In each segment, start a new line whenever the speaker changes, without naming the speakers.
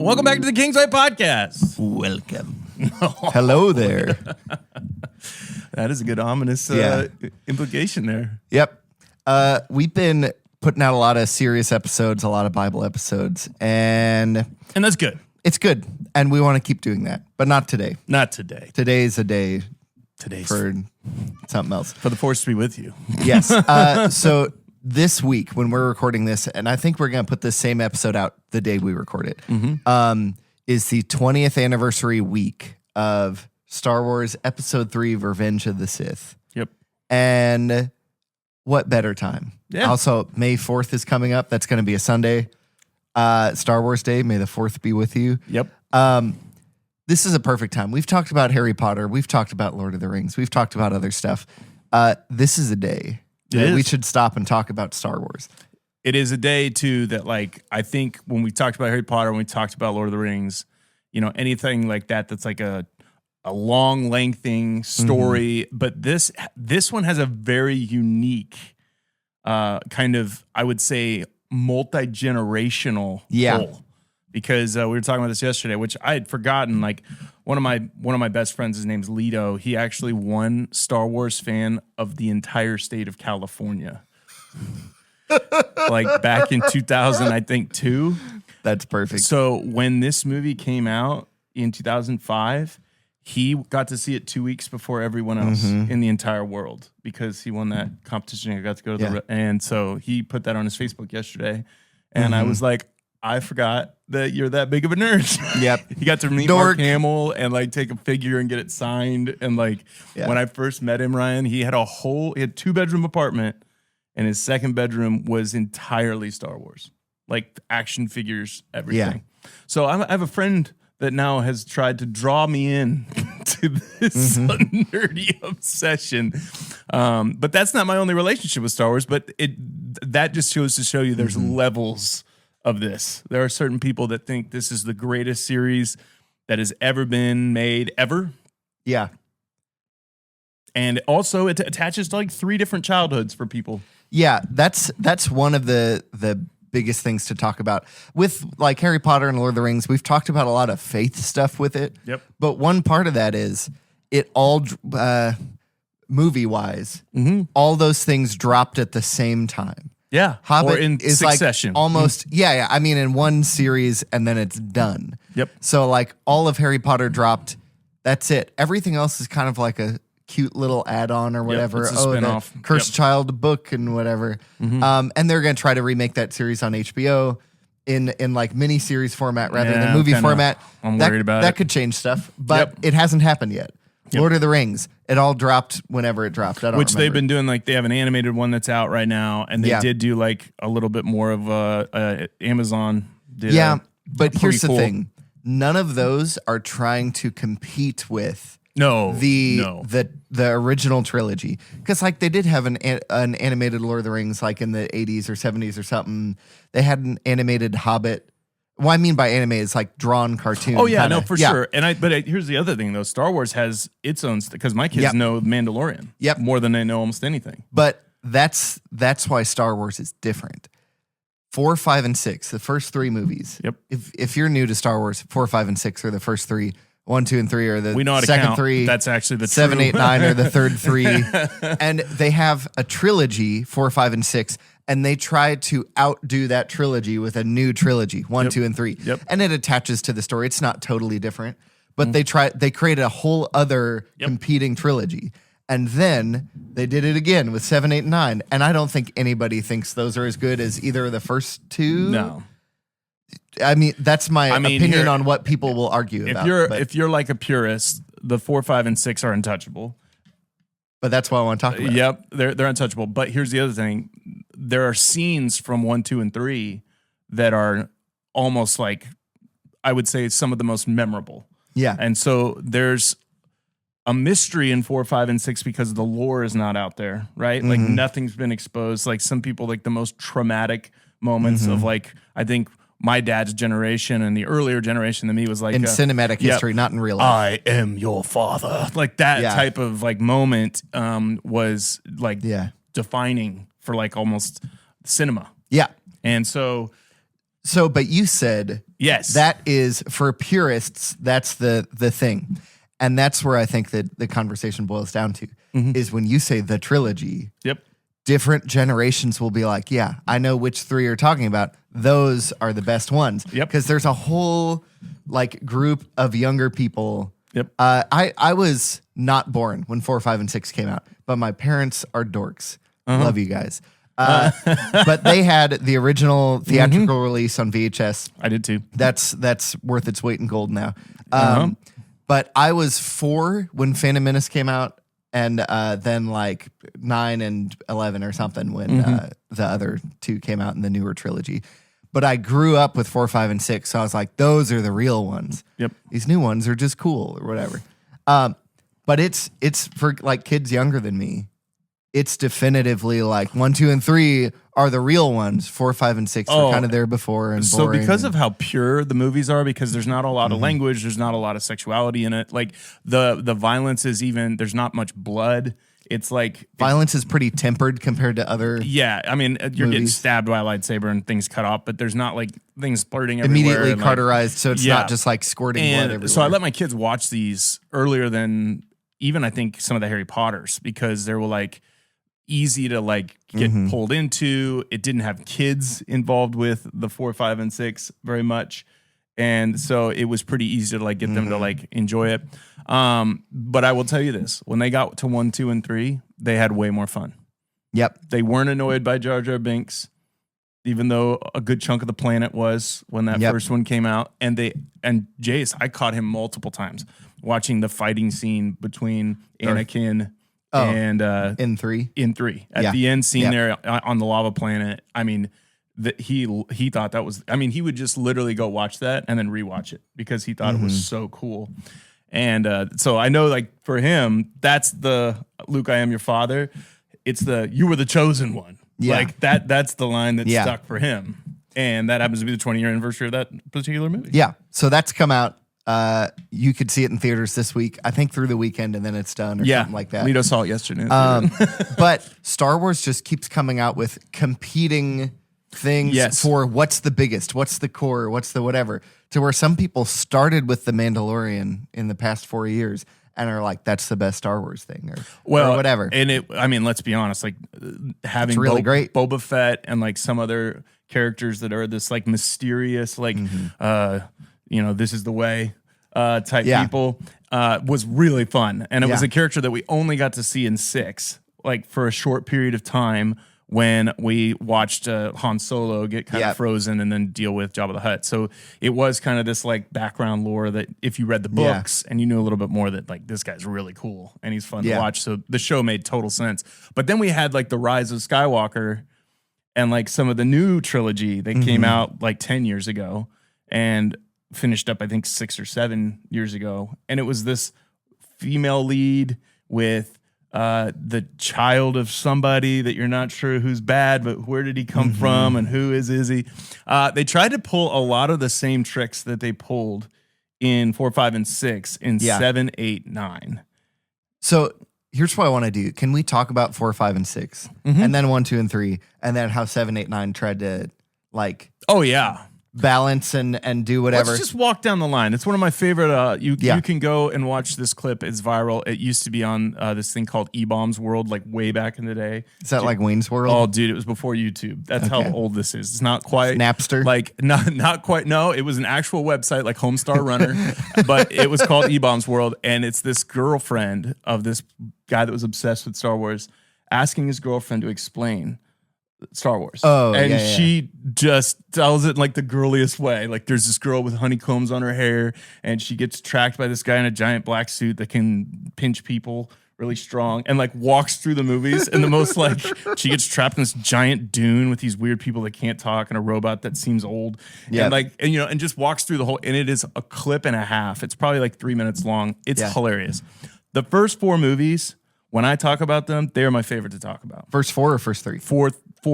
Welcome back to the Kingsway Podcast.
Welcome. Hello there.
That is a good ominous implication there.
Yep. We've been putting out a lot of serious episodes, a lot of Bible episodes, and
that's good.
It's good, and we want to keep doing that, but not today.
Not today.
Today's a day
Today's
for something else.
For the force to be with you.
Yes. So this week, when we're recording this, and I think we're going to put this same episode out the day we record it, is the 20th anniversary week of Star Wars Episode 3, Revenge of the Sith.
Yep.
And what better time?
Yeah.
Also, May 4th is coming up. That's going to be a Sunday. Star Wars Day. May the 4th be with you.
Yep.
This is a perfect time. We've talked about Harry Potter. We've talked about Lord of the Rings. We've talked about other stuff. This is a day that we should stop and talk about Star Wars.
It is a day, too, that, like, I think when we talked about Harry Potter, when we talked about Lord of the Rings, you know, anything like that that's like a long, lengthening story. But this one has a very unique kind of, I would say, multi-generational pull. Because we were talking about this yesterday, which I had forgotten. Like one of my best friends, his name's Lito. He actually won Star Wars Fan of the entire state of California. Like back in 2000, I think 2.
That's perfect.
So when this movie came out in 2005, he got to see it 2 weeks before everyone else in the entire world because he won that competition. I got to go to and so he put that on his Facebook yesterday, and I was like, I forgot that you're that big of a nerd.
Yep.
He got to meet Mark Hamill and like take a figure and get it signed. And like when I first met him, Ryan, he had a 2-bedroom apartment, and his second bedroom was entirely Star Wars, like action figures, everything. Yeah. So I have a friend that now has tried to draw me in to this nerdy obsession. But that's not my only relationship with Star Wars, but that just goes to show you there's levels of this. There are certain people that think this is the greatest series that has ever been made ever.
Yeah.
And also it attaches to like 3 different childhoods for people.
Yeah, that's one of the biggest things to talk about. With like Harry Potter and Lord of the Rings, we've talked about a lot of faith stuff with it.
Yep.
But one part of that is it all movie-wise, all those things dropped at the same time.
Yeah,
Hobbit
or in
is
succession.
Like almost, yeah. I mean, in one series, and then it's done.
Yep.
So like all of Harry Potter dropped. That's it. Everything else is kind of like a cute little add-on or whatever.
It's a spin-off.
The Cursed Child book and whatever. And they're going to try to remake that series on HBO in like mini-series format rather than movie format.
I'm worried about
that could change stuff, but it hasn't happened yet. Lord of the Rings, it all dropped whenever it dropped.
Which they've been doing, like they have an animated one that's out right now, and they did do like a little bit more of Amazon did.
Yeah, but here's the thing: none of those are trying to compete with the original trilogy, because like they did have an animated Lord of the Rings like in the 80s or 70s or something. They had an animated Hobbit. Well, I mean by anime is like drawn cartoon.
Oh yeah, for sure. And here's the other thing though: Star Wars has its own because my kids know Mandalorian more than they know almost anything.
But that's why Star Wars is different. 4, 5, and 6, the first 3 movies.
Yep.
If you're new to Star Wars, 4, 5, and 6 are the first 3. 1, 2, and 3 are the
we know how to
second
count.
3.
That's actually the
7,
true.
8, 9 are the third 3. And they have a trilogy, 4, 5, and 6. And they try to outdo that trilogy with a new trilogy, 1, 2, and 3.
Yep.
And it attaches to the story. It's not totally different, but they created a whole other competing trilogy. And then they did it again with 7, 8, and 9. And I don't think anybody thinks those are as good as either of the first 2.
No.
I mean, that's my opinion on what people will argue about.
If you're like a purist, the 4, 5, and 6 are untouchable.
But that's what I want to talk about.
Yep, they're untouchable. But here's the other thing. There are scenes from 1, 2, and 3 that are almost like, I would say, some of the most memorable.
Yeah.
And so there's a mystery in 4, 5, and 6 because the lore is not out there, right? Like nothing's been exposed. Like some people, like the most traumatic moments of like, I think my dad's generation and the earlier generation than me was like
in cinematic history, not in real life.
I am your father. Like that type of like moment was like defining for like almost cinema.
Yeah.
And so
but you said
Yes.
That is, for purists, that's the thing. And that's where I think that the conversation boils down to, is when you say the trilogy, different generations will be like, yeah, I know which 3 you're talking about. Those are the best ones. Because there's a whole like group of younger people. I was not born when 4, 5, and 6 came out, but my parents are dorks. Love you guys. But they had the original theatrical release on VHS.
I did too.
That's worth its weight in gold now. But I was 4 when Phantom Menace came out, and then like 9 and 11 or something when the other 2 came out in the newer trilogy. But I grew up with 4, 5, and 6, so I was like, those are the real ones. These new ones are just cool or whatever. But it's for like kids younger than me. It's definitively like 1, 2, and 3 are the real ones. 4, 5, and 6 were kind of there before and boring.
So because of how pure the movies are, because there's not a lot of language, there's not a lot of sexuality in it. Like the violence is even, there's not much blood. It's like
violence is pretty tempered compared to other.
Yeah, I mean, you're getting stabbed by a lightsaber and things cut off, but there's not like things splurting everywhere.
Immediately cauterized, so it's not just like squirting blood everywhere.
So I let my kids watch these earlier than even I think some of the Harry Potters, because they were like easy to like get pulled into. It didn't have kids involved with the 4, 5, and 6 very much. And so it was pretty easy to like get them to like enjoy it. But I will tell you this, when they got to 1, 2, and 3, they had way more fun. They weren't annoyed by Jar Jar Binks, even though a good chunk of the planet was when that first one came out. And Jace, I caught him multiple times watching the fighting scene between Anakin and
in 3
at the end scene there on the lava planet. I mean, that he thought that was, I mean, he would just literally go watch that and then rewatch it because he thought it was so cool. And so I know, like, for him, that's the Luke, I am your father. It's the you were the chosen one. Like that's the line that stuck for him. And that happens to be the 20-year anniversary of that particular movie.
So that's come out. You could see it in theaters this week, I think, through the weekend, and then it's done or something like that.
Lito saw it yesterday.
But Star Wars just keeps coming out with competing things for what's the biggest, what's the core, what's the whatever, to where some people started with The Mandalorian in the past 4 years and are like, that's the best Star Wars thing or whatever.
And I mean, let's be honest, like having
really great
Boba Fett and like some other characters that are this like mysterious, like, this is the way type people was really fun. And it was a character that we only got to see in 6, like for a short period of time, when we watched Han Solo get kind of frozen and then deal with Jabba the Hutt. So it was kind of this like background lore that if you read the books and you knew a little bit more, that like this guy's really cool and he's fun to watch. So the show made total sense. But then we had like the Rise of Skywalker and like some of the new trilogy that came out like 10 years ago and finished up, I think 6 or 7 years ago. And it was this female lead with the child of somebody that you're not sure who's bad, but where did he come from and who is he? They tried to pull a lot of the same tricks that they pulled in 4, 5, and 6 in 7, 8, 9.
So here's what I want to do. Can we talk about 4, 5, and 6 and then 1, 2, and 3 and then how 7, 8, 9 tried to like balance and do whatever.
Let's just walk down the line. It's one of my favorite. You can go and watch this clip. It's viral. It used to be on this thing called E-Bombs World, like way back in the day.
Is that like Wayne's World?
Oh, dude, it was before YouTube. That's how old this is. It's not quite
Napster.
Like not quite. No, it was an actual website like Homestar Runner, but it was called E-Bombs World, and it's this girlfriend of this guy that was obsessed with Star Wars asking his girlfriend to explain Star Wars. She just tells it in like the girliest way. Like there's this girl with honeycombs on her hair and she gets tracked by this guy in a giant black suit that can pinch people really strong and like walks through the movies and the most like she gets trapped in this giant dune with these weird people that can't talk and a robot that seems old and just walks through the whole, and it is a clip and a half. It's probably like 3 minutes long. It's hilarious. The first 4 movies, when I talk about them, they are my favorite to talk about.
First 4 or first 3?
4,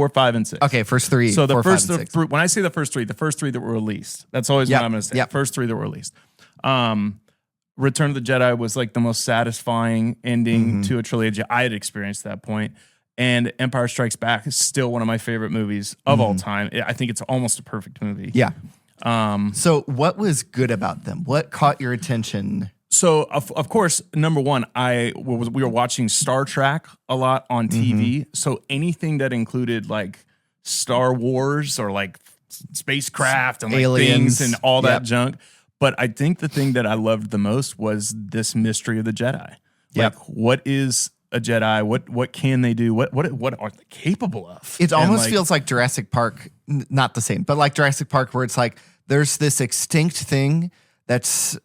5, and 6.
Okay, first 3.
So the
4,
first
5, and 6.
When I say the first 3 that were released, that's always what I'm going to say. The first 3 that were released. Return of the Jedi was like the most satisfying ending to a trilogy I had experienced at that point. And Empire Strikes Back is still one of my favorite movies of all time. I think it's almost a perfect movie.
So what was good about them? What caught your attention?
So of course, number one, we were watching Star Trek a lot on TV. So anything that included like Star Wars or like spacecraft and like
aliens
things and all that junk. But I think the thing that I loved the most was this mystery of the Jedi. Like, what is a Jedi? What can they do? What are they capable of?
It almost feels like Jurassic Park, not the same, but like Jurassic Park, where it's like there's this extinct thing that's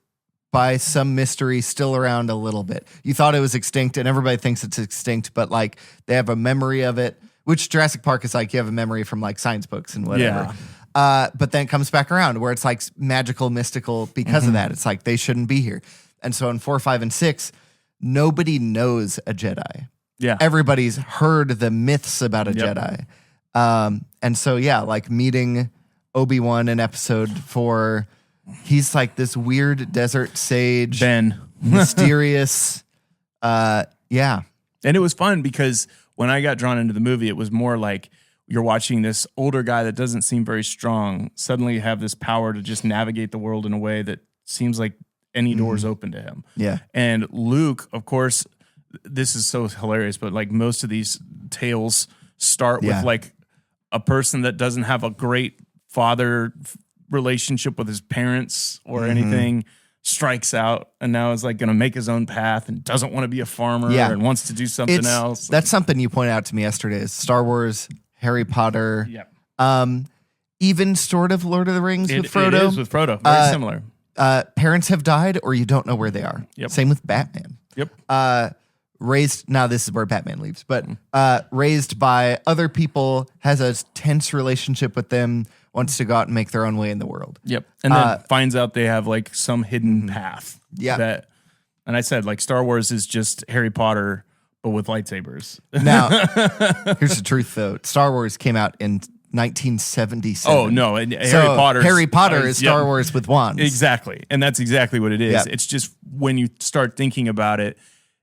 by some mystery still around a little bit. You thought it was extinct, and everybody thinks it's extinct, but like they have a memory of it, which Jurassic Park is like you have a memory from like science books and whatever.
Yeah.
But then it comes back around where it's like magical, mystical because of that. It's like they shouldn't be here. And so in 4, 5, and 6, nobody knows a Jedi.
Yeah.
Everybody's heard the myths about a Jedi. And so, like meeting Obi-Wan in episode 4, he's like this weird desert sage.
Ben.
Mysterious. And
it was fun because when I got drawn into the movie, it was more like, you're watching this older guy that doesn't seem very strong suddenly have this power to just navigate the world in a way that seems like any door's open to him.
Yeah.
And Luke, of course, this is so hilarious, but like most of these tales start with like a person that doesn't have a great father relationship with his parents or anything, strikes out and now is like going to make his own path and doesn't want to be a farmer and wants to do something else.
That's something you pointed out to me yesterday is Star Wars, Harry Potter, even sort of Lord of the Rings with Frodo.
It is with Frodo, very similar.
Parents have died or you don't know where they are.
Yep.
Same with Batman.
Yep.
Raised, now this is where Batman leaves, but raised by other people, has a tense relationship with them, wants to go out and make their own way in the world.
Yep. And then finds out they have like some hidden path.
Yeah.
And I said like Star Wars is just Harry Potter, but with lightsabers.
Now, here's the truth though. Star Wars came out in 1977.
Oh, no. And Harry Potter
is Star Wars with wands.
Exactly. And that's exactly what it is.
Yep.
It's just when you start thinking about it,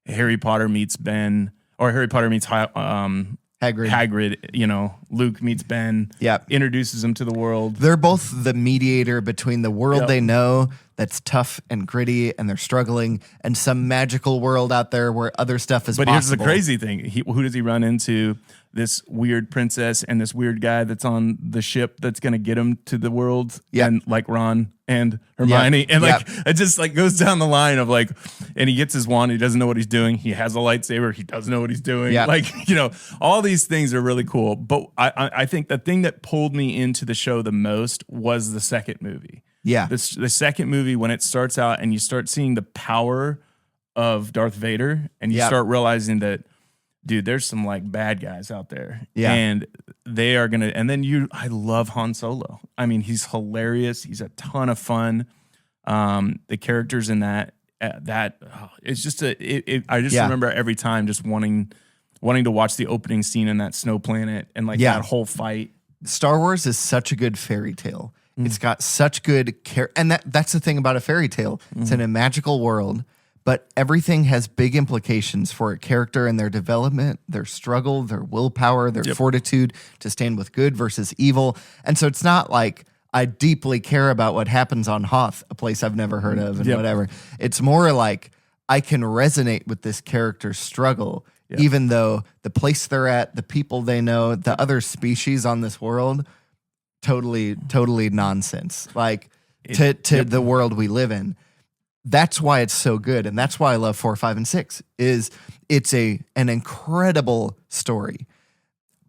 Harry Potter meets Ben, or Harry Potter meets Hagrid, Luke meets Ben, introduces him to the world.
They're both the mediator between the world they know that's tough and gritty and they're struggling and some magical world out there where other stuff is possible.
Here's the crazy thing. Who does he run into? This weird princess and this weird guy that's on the ship that's going to get him to the world. And like Ron and Hermione. And like, it just like goes down the line of like, and he gets his wand. He doesn't know what he's doing. He has a lightsaber. He doesn't know what he's doing. Like, all these things are really cool. But I think the thing that pulled me into the show the most was the second movie.
Yeah.
The second movie, when it starts out and you start seeing the power of Darth Vader and you start realizing that, dude, there's some like bad guys out there. Yeah. And they are going to, and then I love Han Solo. I mean, he's hilarious. He's a ton of fun. The characters in that it's just I just remember every time just wanting to watch the opening scene in that snow planet and like that whole fight.
Star Wars is such a good fairy tale. It's got such good and that's the thing about a fairy tale. It's in a magical world. But everything has big implications for a character and their development, their struggle, their willpower, their fortitude to stand with good versus evil. And so it's not like I deeply care about what happens on Hoth, a place I've never heard of and whatever. It's more like I can resonate with this character's struggle, even though the place they're at, the people they know, the other species on this world, totally nonsense. Like to the world we live in. That's why it's so good, and that's why I love 4, 5, and 6. It's an incredible story.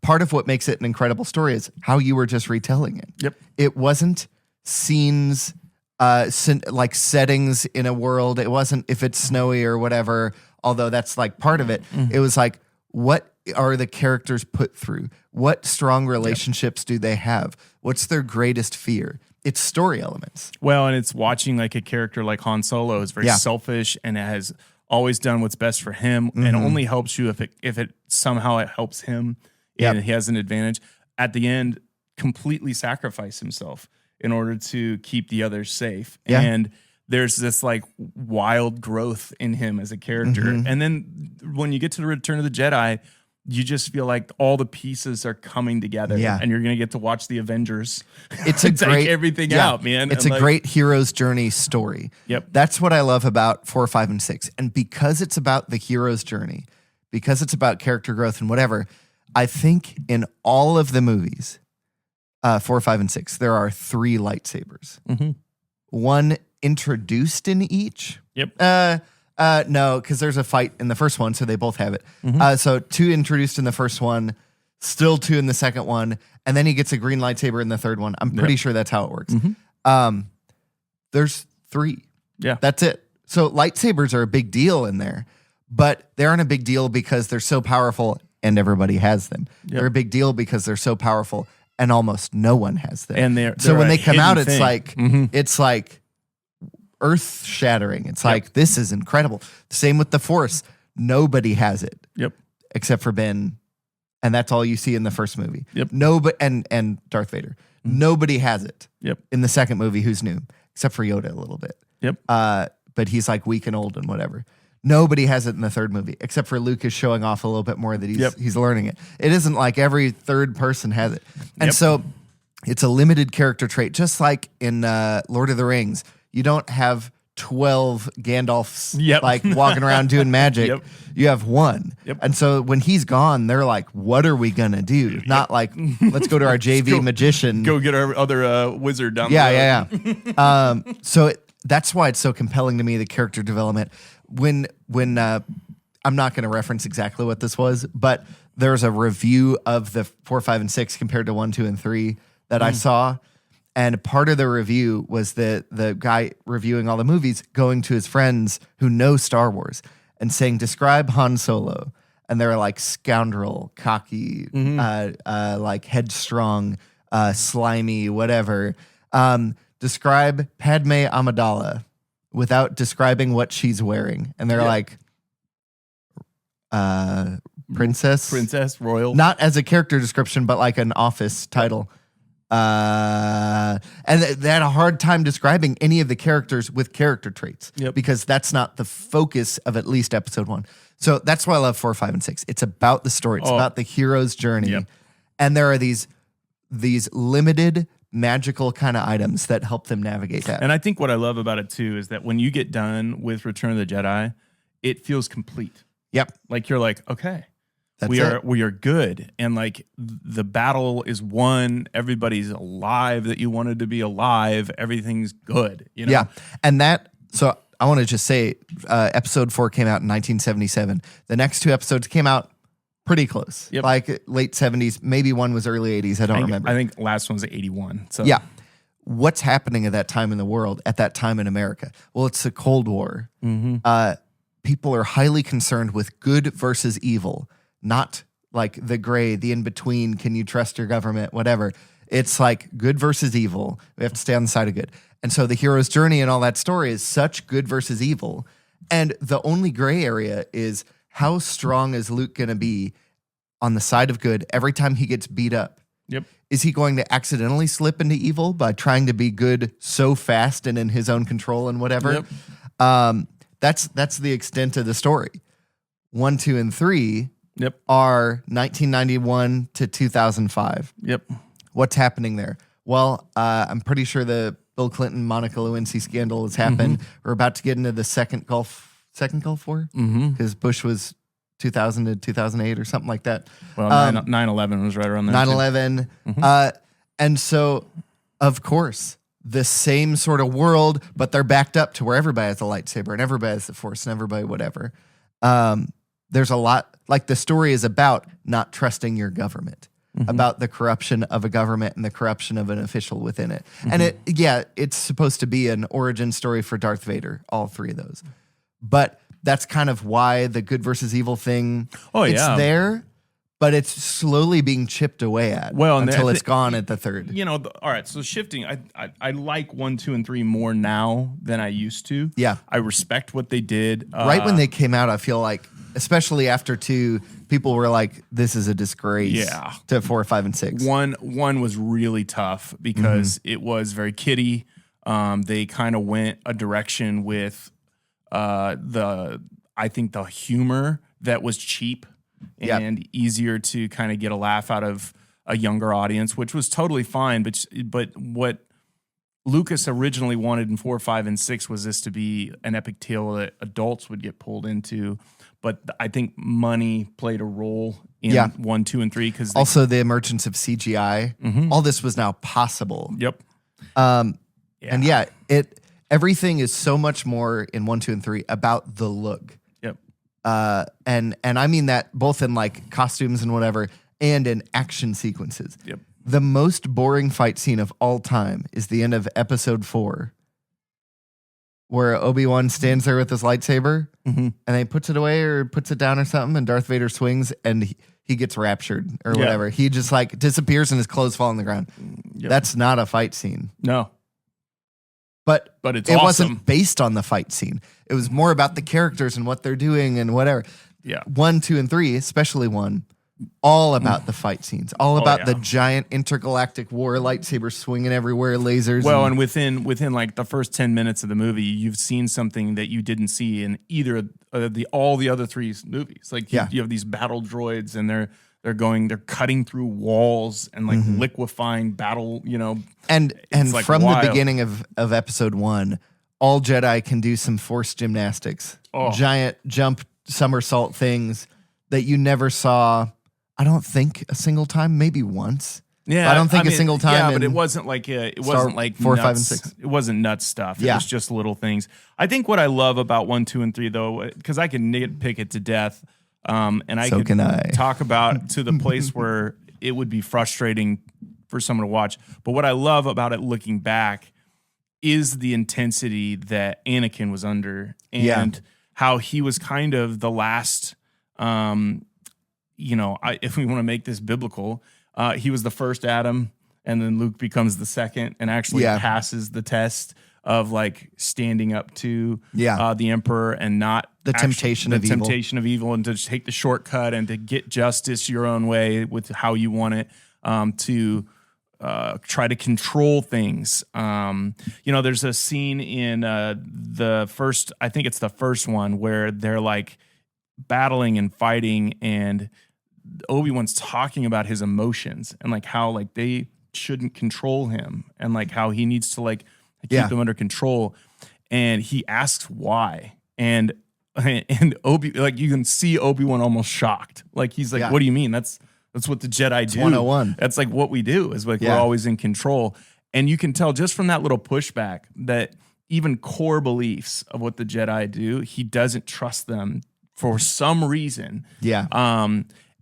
Part of what makes it an incredible story is how you were just retelling it.
Yep.
It wasn't scenes, like settings in a world. It wasn't if it's snowy or whatever, although that's like part of it. It was like, what are the characters put through? What strong relationships do they have? What's their greatest fear? It's story elements.
Well, and it's watching like a character like Han Solo is very selfish and has always done what's best for him and only helps you if it somehow it helps him and he has an advantage. At the end, completely sacrifice himself in order to keep the others safe. Yeah. And there's this like wild growth in him as a character. And then when you get to the Return of the Jedi, you just feel like all the pieces are coming together, and you're gonna get to watch the Avengers.
It's a great
everything out, man.
It's a great hero's journey story.
Yep,
that's what I love about 4, 5, and 6, and because it's about the hero's journey, because it's about character growth and whatever. I think in all of the movies, 4, 5, and 6, there are 3 lightsabers. One introduced in each.
Yep.
No, because there's a fight in the first one, so they both have it. So 2 introduced in the first one, still 2 in the second one, and then he gets a green lightsaber in the third one. I'm pretty sure that's how it works. There's 3.
Yeah.
That's it. So lightsabers are a big deal in there, but they aren't a big deal because they're so powerful and everybody has them. Yep. They're a big deal because they're so powerful and almost no one has them.
And they're
so when they come out,
thing.
It's like earth shattering. It's like, this is incredible. Same with the Force. Nobody has it.
Yep.
Except for Ben. And that's all you see in the first movie.
Yep.
Nobody, and Darth Vader. Nobody has it.
Yep.
In the second movie, who's new? Except for Yoda a little bit.
Yep.
But he's like weak and old and whatever. Nobody has it in the third movie, except for Luke is showing off a little bit more that he's learning it. It isn't like every third person has it. And so it's a limited character trait, just like in Lord of the Rings. You don't have 12 Gandalfs like walking around doing magic. You have one. And so when he's gone, they're like, what are we going to do? Not like, let's go to our JV magician.
Go get our other wizard down there.
Yeah. So that's why it's so compelling to me, the character development. When I'm not going to reference exactly what this was, but there's a review of the 4, 5, and 6 compared to 1, 2, and 3 that I saw. And part of the review was the guy reviewing all the movies going to his friends who know Star Wars and saying, describe Han Solo. And they're like scoundrel, cocky, like headstrong, slimy, whatever. Describe Padme Amidala without describing what she's wearing. And they're like, princess,
royal.
Not as a character description, but like an office title. And they had a hard time describing any of the characters with character traits because that's not the focus of at least episode 1. So that's why I love 4, 5, and 6. It's about the story. It's about the hero's journey. And there are these limited magical kind of items that help them navigate that.
And I think what I love about it too is that when you get done with Return of the Jedi, it feels complete. Like you're like, okay, we are good. And like the battle is won. Everybody's alive that you wanted to be alive. Everything's good. You know?
Yeah. And so I want to just say, episode 4 came out in 1977. The next 2 episodes came out pretty close. Like late 70s. Maybe one was early 80s. I don't remember.
I think last one was 81. So
yeah. What's happening at that time in the world, at that time in America? Well, it's the Cold War. People are highly concerned with good versus evil, not like the gray, the in-between, can you trust your government, whatever. It's like good versus evil. We have to stay on the side of good. And so the hero's journey and all that story is such good versus evil. And the only gray area is how strong is Luke going to be on the side of good every time he gets beat up? Is he going to accidentally slip into evil by trying to be good so fast and in his own control and whatever? That's the extent of the story. 1, 2, and 3 are 1991 to 2005. What's happening there? Well, I'm pretty sure the Bill Clinton, Monica Lewinsky scandal has happened. We're about to get into the second Gulf War because Bush was 2000 to 2008 or something like that.
Well, 9/11 was right around there.
9/11. And so, of course, the same sort of world, but they're backed up to where everybody has a lightsaber and everybody has the Force and everybody whatever. There's a lot, like the story is about not trusting your government, about the corruption of a government and the corruption of an official within it. And it's supposed to be an origin story for Darth Vader, all 3 of those. But that's kind of why the good versus evil thing, it's there, but it's slowly being chipped away at until it's gone at the third.
You know, all right, so shifting, I like 1, 2, and 3 more now than I used to.
Yeah.
I respect what they did.
Right when they came out, I feel like, especially after 2, people were like, this is a disgrace to 4, 5, and 6.
One was really tough because it was very kiddie. They kind of went a direction with I think the humor that was cheap. and easier to kind of get a laugh out of a younger audience, which was totally fine. But what Lucas originally wanted in 4, 5, and 6 was this to be an epic tale that adults would get pulled into. But I think money played a role in 1, 2, and 3 because
also the emergence of CGI. All this was now possible.
Yep.
And everything is so much more in 1, 2, and 3 about the look.
Yep.
And I mean that both in like costumes and whatever, and in action sequences.
Yep.
The most boring fight scene of all time is the end of episode 4, where Obi-Wan stands there with his lightsaber and he puts it away or puts it down or something, and Darth Vader swings and he gets raptured or whatever. He just like disappears and his clothes fall on the ground. Yep. That's not a fight scene.
No.
But
it
awesome. Wasn't based on the fight scene. It was more about the characters and what they're doing and whatever.
Yeah.
1, 2, and 3, especially 1, all about the fight scenes, all about the giant intergalactic war, lightsabers swinging everywhere, lasers.
Well, and within like the first 10 minutes of the movie, you've seen something that you didn't see in either all the other 3 movies. Like you have these battle droids, and they're cutting through walls and like liquefying battle,
And
like
from
wild.
the beginning of episode 1, all Jedi can do some force gymnastics, giant jump somersault things that you never saw. I don't think a single time, maybe once.
Yeah,
I don't think a single time.
Yeah, but it wasn't like
4,
nuts.
5, and 6.
It wasn't nuts stuff. It was just little things. I think what I love about 1, 2, and 3, though, because I can nitpick it to death, and I can talk about to the place where it would be frustrating for someone to watch. But what I love about it looking back is the intensity that Anakin was under, and how he was kind of the last. If we want to make this biblical, he was the first Adam, and then Luke becomes the second and actually passes the test of like standing up to the Emperor and not
the temptation of
evil, and to just take the shortcut and to get justice your own way with how you want it, to try to control things. There's a scene in the first, I think it's the first one, where they're like battling and fighting, and Obi-Wan's talking about his emotions and like how like they shouldn't control him, and like how he needs to like keep them under control. And he asks why, and like you can see Obi-Wan almost shocked. Like he's like, "What do you mean? That's what the Jedi do.
101.
That's like what we do. Is like we're always in control." And you can tell just from that little pushback that even core beliefs of what the Jedi do, he doesn't trust them for some reason.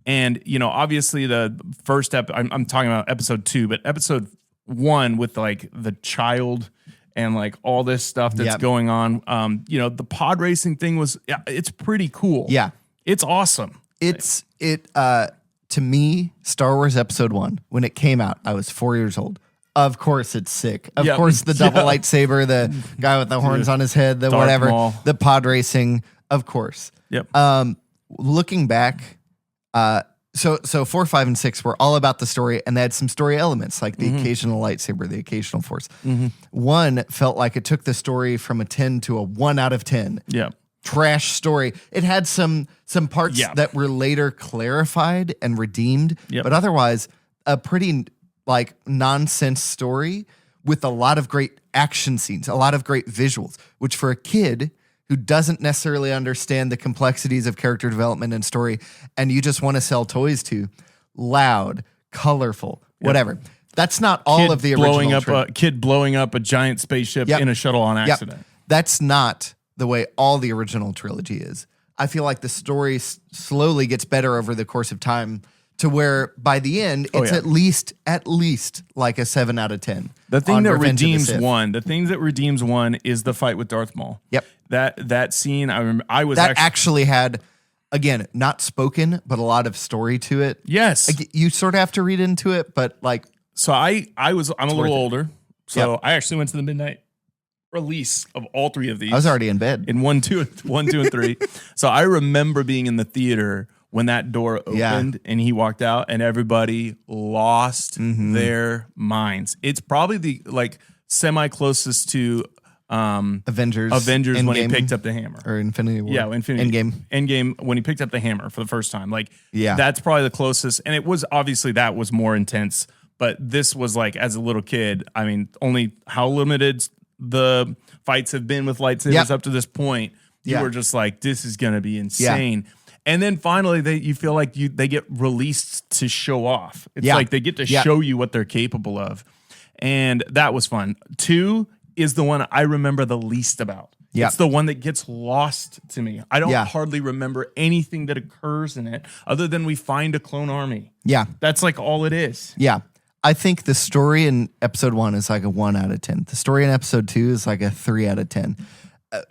And obviously the first I'm talking about episode 2, but episode 1 with like the child and like all this stuff that's going on. The pod racing thing it's pretty cool.
Yeah.
It's awesome.
To me, Star Wars episode 1, when it came out, I was 4 years old. Of course it's sick. Of course the double lightsaber, the guy with the horns on his head, the Darth whatever, Maul. The pod racing, of course. Looking back, so 4, 5, and 6 were all about the story, and they had some story elements like the occasional lightsaber, the occasional force. 1 felt like it took the story from a 10 to a 1 out of 10. Trash story. It had some parts that were later clarified and redeemed, but otherwise a pretty like nonsense story with a lot of great action scenes, a lot of great visuals, which for a kid who doesn't necessarily understand the complexities of character development and story, and you just want to sell toys to, loud, colorful, whatever. That's not all of the original.
Kid blowing up a giant spaceship in a shuttle on accident.
That's not the way all the original trilogy is. I feel like the story slowly gets better over the course of time, to where by the end it's at least like a 7 out of 10.
The thing that redeems 1, the thing that redeems 1 is the fight with Darth Maul. That scene, I remember. That
actually had, again, not spoken, but a lot of story to it.
Yes,
you sort of have to read into it, but like.
So I'm a little older, so I actually went to the midnight release of all 3 of these.
I was already in bed
in 1, 2, and 3. So I remember being in the theater when that door opened and he walked out, and everybody lost their minds. It's probably the like semi closest to
Avengers
Endgame, when he
Endgame,
picked up the hammer.
or Infinity War.
Yeah,
Endgame
when he picked up the hammer for the first time. Like,
Yeah.
that's probably the closest. And it was obviously that was more intense. But this was like, as a little kid, I mean, only how limited the fights have been with lightsabers up to this point. You were just like, this is going to be insane. Yeah. And then finally, you feel like they get released to show off. It's like they get to show you what they're capable of. And that was fun. 2 is the one I remember the least about. Yeah. It's the one that gets lost to me. I don't hardly remember anything that occurs in it other than we find a clone army.
Yeah.
That's like all it is.
Yeah. I think the story in episode 1 is like a 1 out of 10. The story in episode 2 is like a 3 out of 10.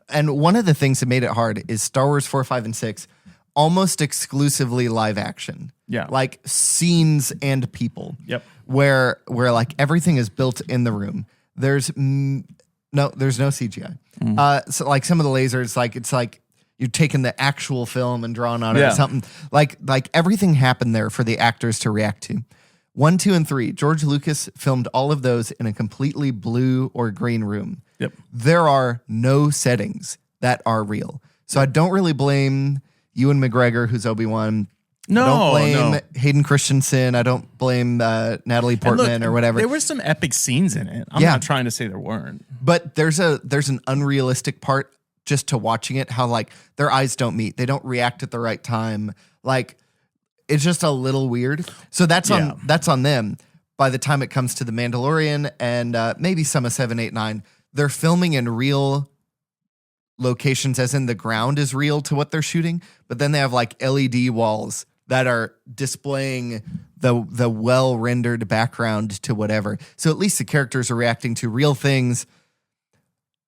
And one of the things that made it hard is Star Wars 4, 5, and 6, almost exclusively live action.
Yeah.
Like scenes and people.
Yep.
Where like everything is built in the room. There's no CGI. So like some of the lasers, like it's like you're taking the actual film and drawing on it or something. Like everything happened there for the actors to react to. 1, 2, and 3, George Lucas filmed all of those in a completely blue or green room.
Yep.
There are no settings that are real. So I don't really blame Ewan McGregor, who's Obi-Wan.
No,
I don't blame Hayden Christensen. I don't blame Natalie Portman or whatever.
There were some epic scenes in it. I'm not trying to say there weren't.
But there's an unrealistic part just to watching it, how like their eyes don't meet. They don't react at the right time. Like, it's just a little weird. So that's on them. By the time it comes to The Mandalorian and maybe some of 7, 8, 9, they're filming in real locations, as in the ground is real to what they're shooting. But then they have like LED walls that are displaying the well-rendered background to whatever. So at least the characters are reacting to real things,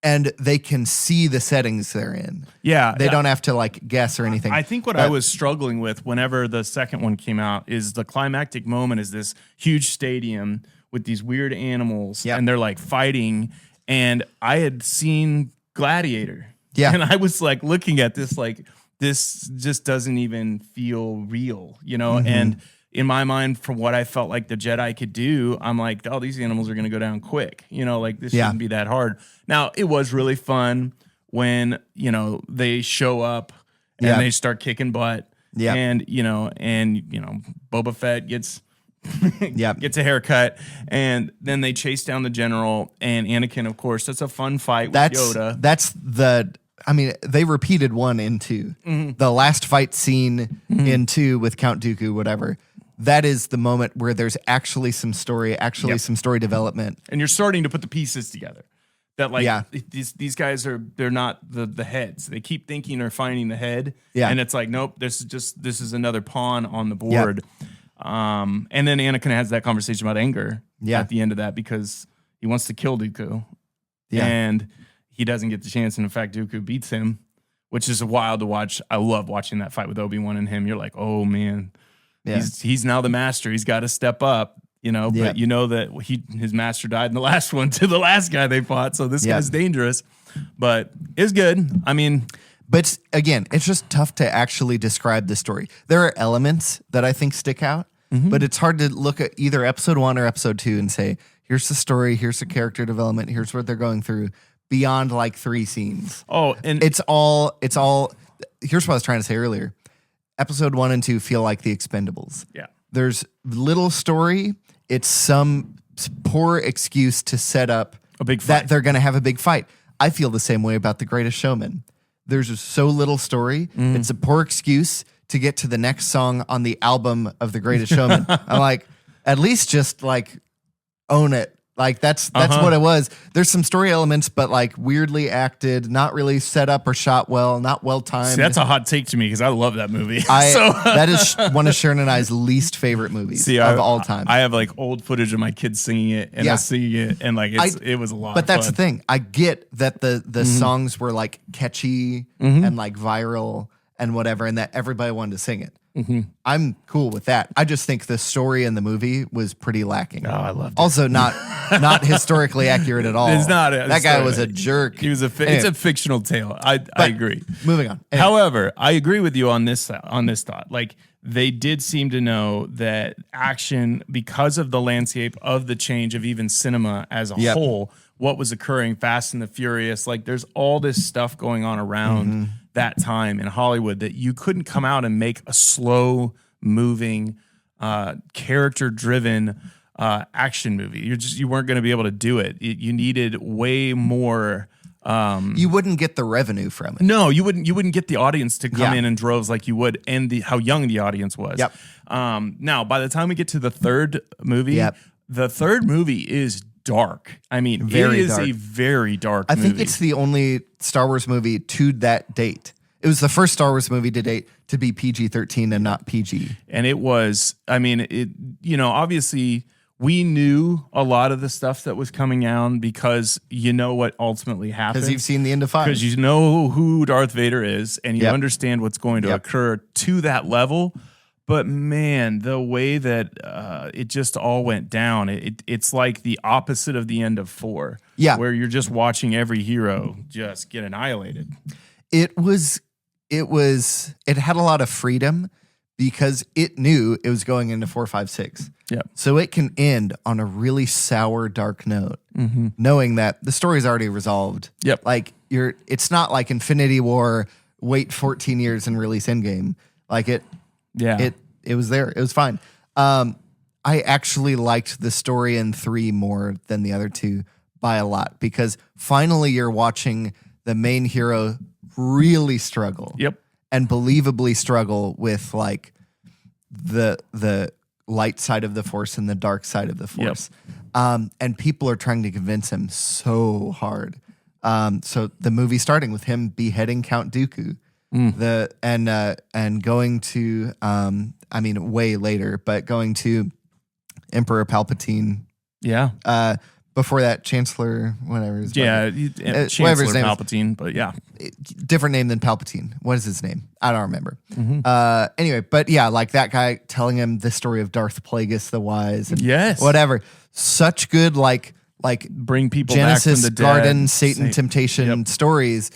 and they can see the settings they're in.
Yeah.
They don't have to like guess or anything.
I think what I was struggling with whenever the second one came out is the climactic moment is this huge stadium with these weird animals and they're like fighting. And I had seen Gladiator. Yeah. And I was like looking at this, like, this just doesn't even feel real, you know? Mm-hmm. And in my mind, from what I felt like the Jedi could do, I'm like, oh, these animals are going to go down quick. You know, like this shouldn't be that hard. Now, it was really fun when, you know, they show up and they start kicking butt. Yeah. And, you know, Boba Fett gets a haircut, and then they chase down the general and Anakin, of course. That's a fun fight with Yoda.
They repeated 1 and 2. Mm-hmm. The last fight scene in 2 with Count Dooku, whatever. That is the moment where there's actually some story, some story development.
And you're starting to put the pieces together. That like these guys they're not the heads. They keep thinking they're finding the head. Yeah. And it's like, nope, this is another pawn on the board. Yep. And then Anakin has that conversation about anger at the end of that because he wants to kill Dooku. Yeah. And he doesn't get the chance. And in fact, Dooku beats him, which is wild to watch. I love watching that fight with Obi-Wan and him. You're like, oh man, he's now the master. He's got to step up, you know, but you know that his master died in the last one to the last guy they fought. So this guy's dangerous, but it's good. I mean,
but again, it's just tough to actually describe the story. There are elements that I think stick out, but it's hard to look at either episode 1 or episode 2 and say, here's the story, here's the character development, here's what they're going through beyond like 3 scenes.
Oh, and
it's all, here's what I was trying to say earlier. Episode 1 and 2 feel like the Expendables.
Yeah.
There's little story. It's some poor excuse to set up
a big fight.
That they're going to have a big fight. I feel the same way about The Greatest Showman. There's so little story. It's a poor excuse to get to the next song on the album of The Greatest Showman. I'm like, at least just like own it. Like that's what it was. There's some story elements, but like weirdly acted, not really set up or shot well, not well timed.
See, that's a hot take to me because I love that movie.
That is one of Sharon and I's least favorite movies of all time.
I have like old footage of my kids singing it and us singing it, and like it was a lot.
But that's the thing. I get that the songs were like catchy and like viral and whatever, and that everybody wanted to sing it. I'm cool with that. I just think the story in the movie was pretty lacking.
Oh, I loved it.
Also, not historically accurate at all.
It's not.
That guy was a jerk.
He was it's a fictional tale. I agree.
Moving on.
Anyway. However, I agree with you on this thought. Like they did seem to know that action, because of the landscape of the change of even cinema as a whole, what was occurring, Fast and the Furious. Like there's all this stuff going on around that time in Hollywood that you couldn't come out and make a slow moving, character driven action movie. You weren't going to be able to do it. You needed way more.
You wouldn't get the revenue from it.
No, you wouldn't get the audience to come in droves like you would, and how young the audience was.
Yep.
Now, by the time we get to the third movie, the third movie is dark. I mean, it is a very dark movie.
I think it's the only Star Wars movie to that date. It was the first Star Wars movie to date to be PG-13 and not PG.
And it was, I mean, obviously we knew a lot of the stuff that was coming out because you know what ultimately happened.
Because you've seen the end of 5.
Because you know who Darth Vader is and you understand what's going to occur to that level. But man, the way that it just all went down, it's like the opposite of the end of 4.
Yeah.
Where you're just watching every hero just get annihilated.
It had a lot of freedom because it knew it was going into 4, 5, 6.
Yeah.
So it can end on a really sour, dark note, knowing that the story's already resolved.
Yep.
Like it's not like Infinity War, wait 14 years and release Endgame. Like it was there. It was fine. I actually liked the story in 3 more than the other 2 by a lot because finally you're watching the main hero really struggle.
Yep.
And believably struggle with like the light side of the Force and the dark side of the Force. Yep. And people are trying to convince him so hard. So the movie starting with him beheading Count Dooku. And going to way later, but going to Emperor Palpatine.
Yeah.
Before that, Chancellor, whatever.
Chancellor Palpatine, but yeah.
Different name than Palpatine. What is his name? I don't remember. Anyway, but yeah, like that guy telling him the story of Darth Plagueis the Wise. And whatever. Such good, like
bring people
Genesis,
back from the
Garden,
dead.
Satan, temptation stories.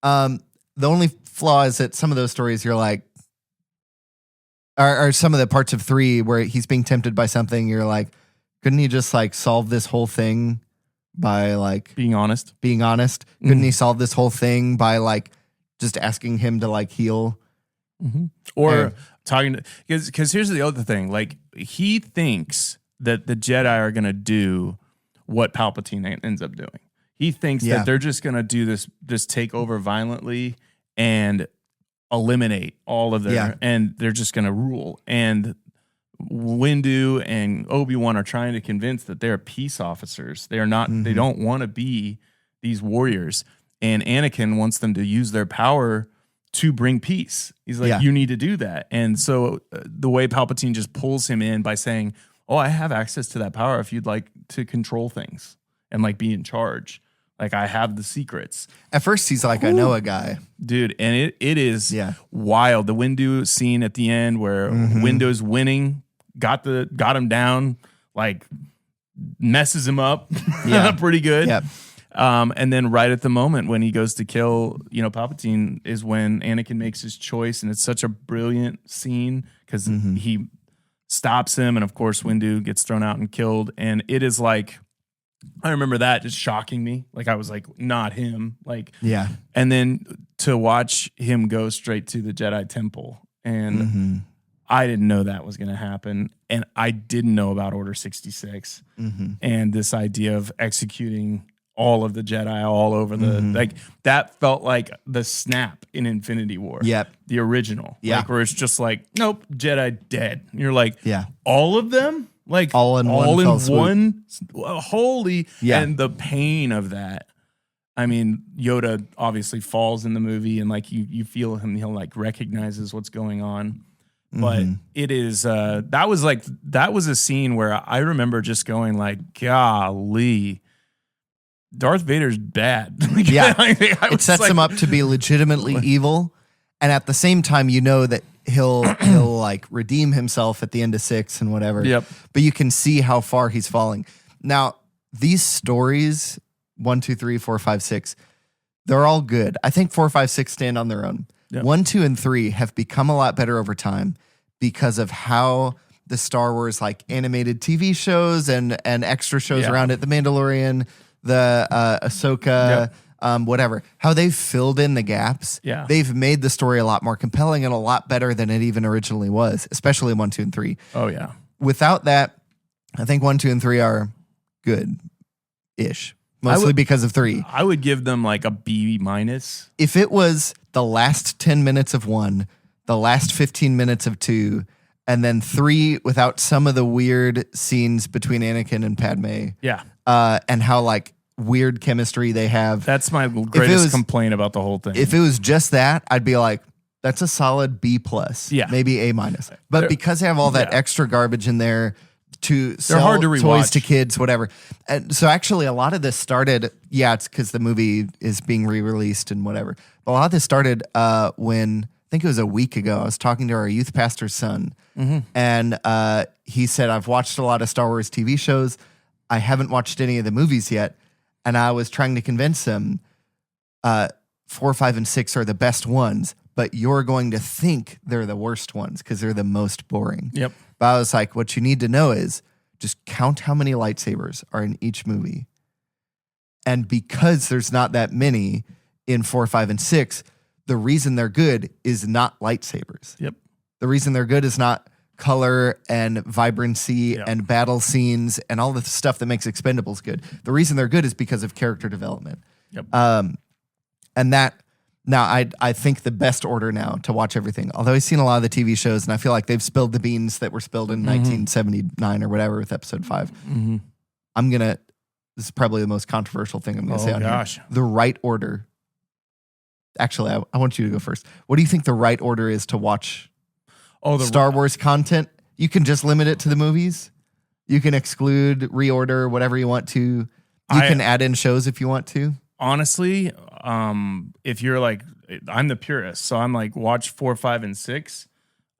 The only flaw is that some of those stories you're like, are some of the parts of 3 where he's being tempted by something. You're like, couldn't he just like solve this whole thing by like
being honest?
Couldn't he solve this whole thing by like just asking him to like heal?
Or talking to, because here's the other thing. Like he thinks that the Jedi are going to do what Palpatine ends up doing. He thinks that they're just going to do this take over violently and eliminate all of their, and they're just going to rule. And Windu and Obi-Wan are trying to convince that they're peace officers. They are not, they don't want to be these warriors. And Anakin wants them to use their power to bring peace. He's like, you need to do that. And so the way Palpatine just pulls him in by saying, oh, I have access to that power if you'd like to control things and like be in charge. Like I have the secrets.
At first he's like, I know a guy.
Dude, and it is wild. The Windu scene at the end where Windu's winning, got him down, like messes him up pretty good.
Yep.
And then right at the moment when he goes to kill, Palpatine is when Anakin makes his choice, and it's such a brilliant scene because he stops him, and of course Windu gets thrown out and killed, and it is like, I remember that just shocking me. Like I was like, not him. Like, and then to watch him go straight to the Jedi Temple, and I didn't know that was going to happen, and I didn't know about Order 66 and this idea of executing all of the Jedi all over the like that felt like the snap in Infinity War.
Yep.
The original.
Yeah.
Like where it's just like, nope, Jedi dead. And you're like, all of them? Like
all in one.
Holy. And the pain of that. I mean, Yoda obviously falls in the movie, and like you feel him, he'll like recognizes what's going on. But it is that was a scene where I remember just going like, golly, Darth Vader's bad.
It sets him up to be legitimately evil, and at the same time, you know that he'll like redeem himself at the end of 6 and whatever.
Yep.
But you can see how far he's falling. Now, these stories 1, 2, 3, 4, 5, 6, they're all good. I think 4, 5, 6 stand on their own. Yep. 1, 2, and 3 have become a lot better over time because of how the Star Wars like animated TV shows and extra shows around it, The Mandalorian, Ahsoka, whatever, how they've filled in the gaps.
Yeah.
They've made the story a lot more compelling and a lot better than it even originally was, especially 1, 2, and 3.
Oh, yeah.
Without that, I think 1, 2, and 3 are good-ish. Mostly because of 3.
I would give them like a B-.
If it was the last 10 minutes of 1, the last 15 minutes of 2, and then 3 without some of the weird scenes between Anakin and Padme.
Yeah.
And how like weird chemistry they have.
That's my greatest complaint about the whole thing.
If it was just that, I'd be like, that's a solid B+.
Yeah.
Maybe A-. But because they have all that extra garbage in there, to sell
hard to rewatch.
Toys to kids, whatever. And so actually a lot of this started, it's because the movie is being re-released and whatever. But a lot of this started when, I think it was a week ago, I was talking to our youth pastor's son. And he said, I've watched a lot of Star Wars TV shows. I haven't watched any of the movies yet. And I was trying to convince him 4, 5, and 6 are the best ones, but you're going to think they're the worst ones because they're the most boring.
Yep.
But I was like, what you need to know is just count how many lightsabers are in each movie. And because there's not that many in 4, 5, and 6, the reason they're good is not lightsabers.
Yep.
The reason they're good is not color and vibrancy and battle scenes and all the stuff that makes Expendables good. The reason they're good is because of character development.
Yep.
And that... Now, I think the best order now to watch everything, although I've seen a lot of the TV shows and I feel like they've spilled the beans that were spilled in 1979 or whatever with episode 5. This is probably the most controversial thing I'm going to say on here. The right order. Actually, I want you to go first. What do you think the right order is to watch Star Wars content? You can just limit it to the movies. You can exclude, reorder, whatever you want to. You can add in shows if you want to.
Honestly, if you're like, I'm the purist, so I'm like, watch 4, 5, and 6,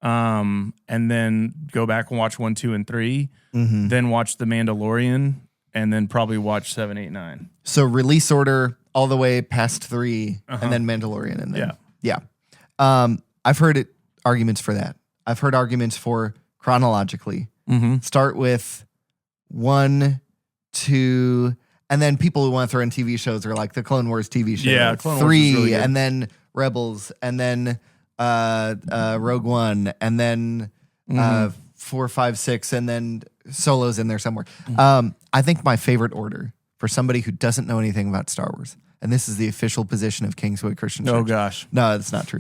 and then go back and watch 1, 2, and 3, then watch The Mandalorian, and then probably watch 7, 8, 9.
So release order all the way past 3, and then Mandalorian, and then I've heard arguments for that. I've heard arguments for chronologically. Start with 1, 2. And then people who want to throw in TV shows are like the Clone Wars TV show.
Yeah, Clone
3,
Wars is really good.
And then Rebels, and then Rogue One, and then 4, 5, 6, and then Solo's in there somewhere. I think my favorite order for somebody who doesn't know anything about Star Wars, and this is the official position of Kingsway Christian Church.
Oh, gosh.
No, that's not true.